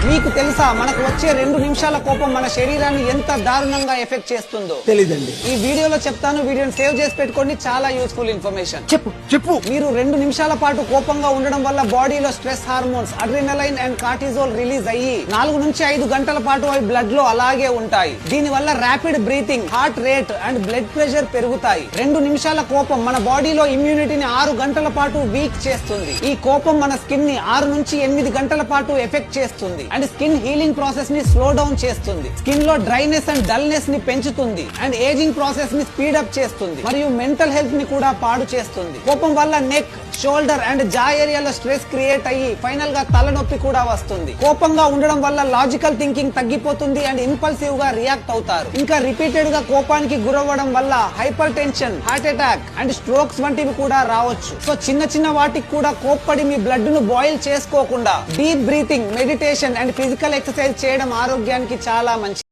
మీకు తెలుసా మనకు వచ్చే 2 నిమిషాల కోపం మన శరీరాన్ని ఎంత దారుణంగా ఎఫెక్ట్ చేస్తుందో? తెలీదండి. ఈ వీడియోలో చెప్తాను. వీడియోని సేవ్ చేసి పెట్టుకోండి. చాలా యూస్ఫుల్ ఇన్ఫర్మేషన్. చెప్పు. మీరు 2 నిమిషాల పాటు కోపంగా ఉండడం వల్ల బాడీలో stress hormones adrenaline and cortisol release అయ్యి 4 నుంచి 5 గంటల పాటు అవి బ్లడ్ లో అలాగే ఉంటాయి. దీని వల్ల rapid breathing, heart rate and blood pressure పెరుగుతాయి. 2 నిమిషాల కోపం మన బాడీలో ఇమ్యూనిటీని 6 గంటల పాటు వీక్ చేస్తుంది. ఈ కోపం మన స్కిన్ ని 6 నుంచి 8 గంటల పాటు ఎఫెక్ట్ చేస్తుంది అండ్ స్కిన్ హీలింగ్ ప్రాసెస్ ని స్లో డౌన్ చేస్తుంది. స్కిన్ లో డ్రైనెస్ అండ్ డల్నెస్ ని పెంచుతుంది అండ్ ఏజింగ్ ప్రాసెస్ ని స్పీడప్ చేస్తుంది మరియు మెంటల్ హెల్త్ ని కూడా పాడు చేస్తుంది. కోపం వల్ల నెక్, షోల్డర్ అండ్ జా ఏరియాలో స్ట్రెస్ క్రియేట్ అయ్యి ఫైనల్ గా తలనొప్పి కూడా వస్తుంది. కోపంగా ఉండడం వల్ల లాజికల్ థింకింగ్ తగ్గిపోతుంది అండ్ ఇంపల్సివ్ గా రియాక్ట్ అవుతారు. ఇంకా రిపీటెడ్ గా కోపానికి గురవ్వడం వల్ల hyper tension, heart attack and strokes వంటివి కూడా రావచ్చు. సో చిన్న వాటికి కూడా కోప్పడి మీ బ్లడ్ ను బాయిల్ చేసుకోకుండా deep breathing, meditation and physical exercise చేయడం ఆరోగ్యానికి చాలా మంచిది.